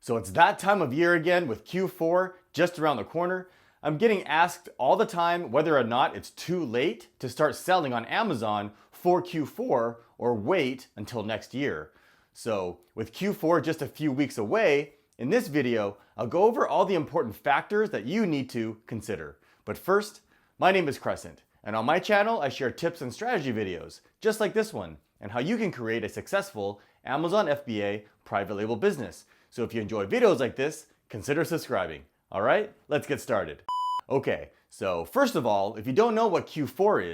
So it's that time of year again with Q4 just around the corner. I'm getting asked all the time whether or not it's too late to start selling on Amazon for Q4 or wait until next year. So with Q4 just a few weeks away, in this video, I'll go over all the important factors that you need to consider. But first, my name is Crescent, and on my channel, I share tips and strategy videos, just like this one, and how you can create a successful Amazon FBA private label business. So if you enjoy videos like this, consider subscribing. All right, let's get started. Okay, so first of all, if you don't know what Q4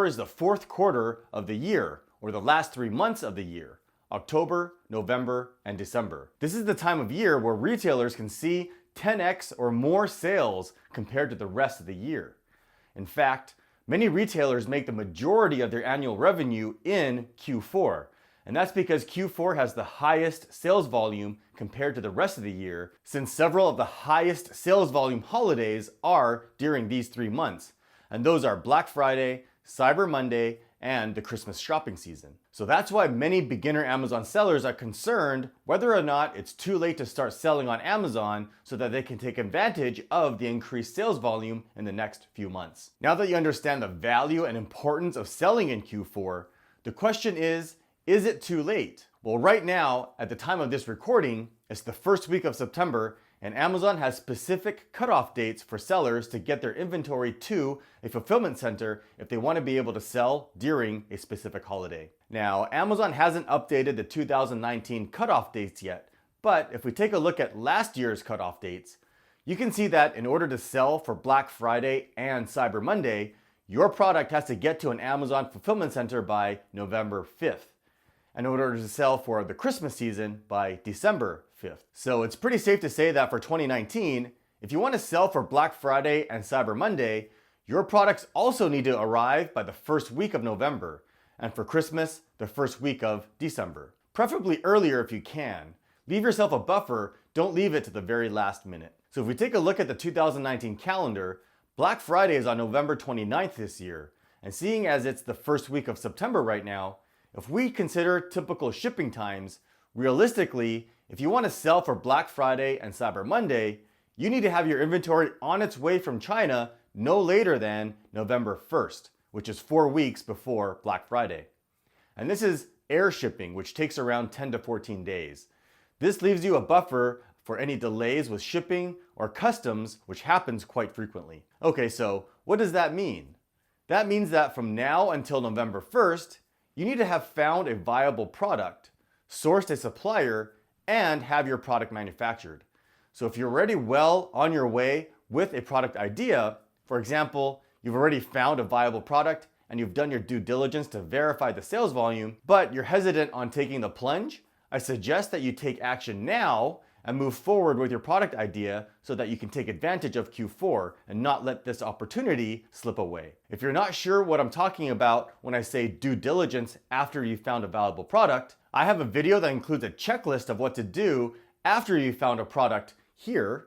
is the fourth quarter of the year, or the last 3 months of the year. October, November, and December. This is the time of year where retailers can see 10x or more sales compared to the rest of the year. In fact, many retailers make the majority of their annual revenue in Q4, and that's because Q4 has the highest sales volume compared to the rest of the year, since several of the highest sales volume holidays are during these 3 months, and those are Black Friday, Cyber Monday, and the Christmas shopping season. So that's why many beginner Amazon sellers are concerned whether or not it's too late to start selling on Amazon so that they can take advantage of the increased sales volume in the next few months. Now that you understand the value and importance of selling in Q4, the question is it too late? Well, right now, at the time of this recording, it's the first week of September, and Amazon has specific cutoff dates for sellers to get their inventory to a fulfillment center if they want to be able to sell during a specific holiday. Now, Amazon hasn't updated the 2019 cutoff dates yet, but if we take a look at last year's cutoff dates, you can see that in order to sell for Black Friday and Cyber Monday, your product has to get to an Amazon fulfillment center by November 5th. In order to sell for the Christmas season by December 5th. So it's pretty safe to say that for 2019, if you want to sell for Black Friday and Cyber Monday, your products also need to arrive by the first week of November, and for Christmas, the first week of December. Preferably earlier if you can. Leave yourself a buffer, don't leave it to the very last minute. So if we take a look at the 2019 calendar, Black Friday is on November 29th this year, and seeing as it's the first week of September right now, if we consider typical shipping times, realistically, if you want to sell for Black Friday and Cyber Monday, you need to have your inventory on its way from China no later than November 1st, which is 4 weeks before Black Friday. And this is air shipping, which takes around 10 to 14 days. This leaves you a buffer for any delays with shipping or customs, which happens quite frequently. Okay, so what does that mean? That means that from now until November 1st, you need to have found a viable product, sourced a supplier, and have your product manufactured. So if you're already well on your way with a product idea, for example, you've already found a viable product and you've done your due diligence to verify the sales volume, but you're hesitant on taking the plunge, I suggest that you take action now and move forward with your product idea so that you can take advantage of Q4 and not let this opportunity slip away. If you're not sure what I'm talking about when I say due diligence after you've found a valuable product, I have a video that includes a checklist of what to do after you've found a product here,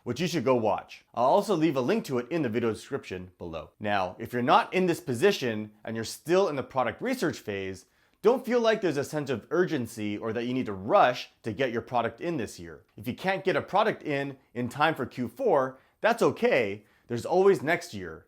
which you should go watch. I'll also leave a link to it in the video description below. Now, if you're not in this position and you're still in the product research phase, don't feel like there's a sense of urgency or that you need to rush to get your product in this year. If you can't get a product in time for Q4, that's okay. There's always next year.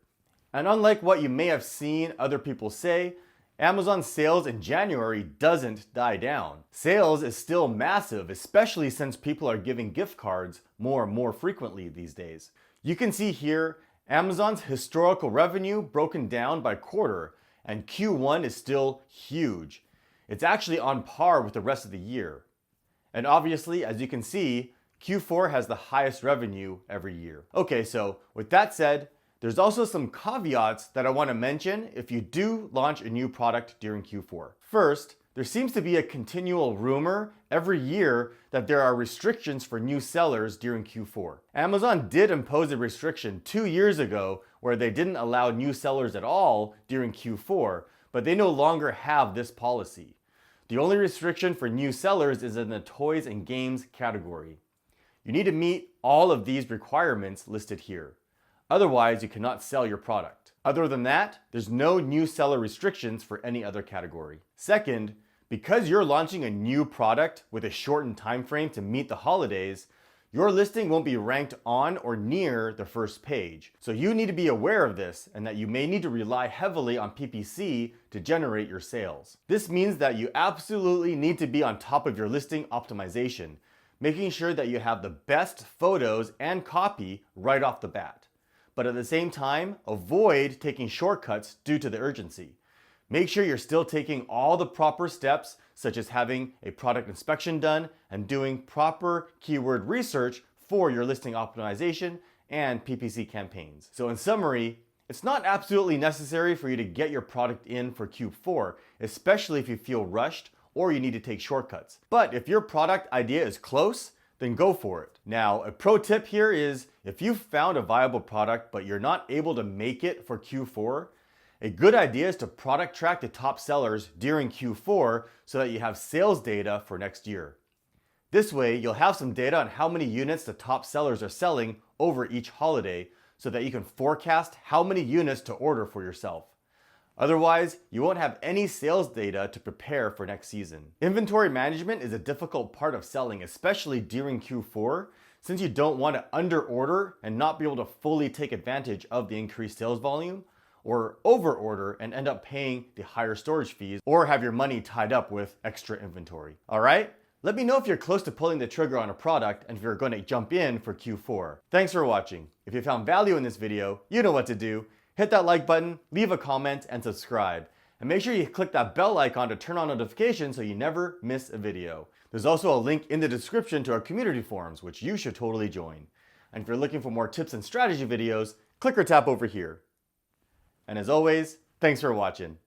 And unlike what you may have seen other people say, Amazon sales in January doesn't die down. Sales is still massive, especially since people are giving gift cards more and more frequently these days. You can see here Amazon's historical revenue broken down by quarter, and Q1 is still huge. It's actually on par with the rest of the year. And obviously, as you can see, Q4 has the highest revenue every year. Okay, so with that said, there's also some caveats that I want to mention if you do launch a new product during Q4. First, there seems to be a continual rumor every year that there are restrictions for new sellers during Q4. Amazon did impose a restriction 2 years ago where they didn't allow new sellers at all during Q4, but they no longer have this policy. The only restriction for new sellers is in the toys and games category. You need to meet all of these requirements listed here. Otherwise, you cannot sell your product. Other than that, there's no new seller restrictions for any other category. Second, Because you're launching a new product with a shortened time frame to meet the holidays, your listing won't be ranked on or near the first page. So you need to be aware of this and that you may need to rely heavily on PPC to generate your sales. This means that you absolutely need to be on top of your listing optimization, making sure that you have the best photos and copy right off the bat. But at the same time, avoid taking shortcuts due to the urgency. Make sure you're still taking all the proper steps, such as having a product inspection done and doing proper keyword research for your listing optimization and PPC campaigns. So in summary, it's not absolutely necessary for you to get your product in for Q4, especially if you feel rushed or you need to take shortcuts. But if your product idea is close, then go for it. Now, a pro tip here is if you've found a viable product but you're not able to make it for Q4, a good idea is to product track the top sellers during Q4 so that you have sales data for next year. This way, you'll have some data on how many units the top sellers are selling over each holiday so that you can forecast how many units to order for yourself. Otherwise, you won't have any sales data to prepare for next season. Inventory management is a difficult part of selling, especially during Q4, since you don't want to under order and not be able to fully take advantage of the increased sales volume, or over order and end up paying the higher storage fees, or have your money tied up with extra inventory. All right? Let me know if you're close to pulling the trigger on a product and if you're going to jump in for Q4. Thanks for watching. If you found value in this video, you know what to do. Hit that like button, leave a comment, and subscribe. And make sure you click that bell icon to turn on notifications so you never miss a video. There's also a link in the description to our community forums, which you should totally join. And if you're looking for more tips and strategy videos, click or tap over here. And as always, thanks for watching.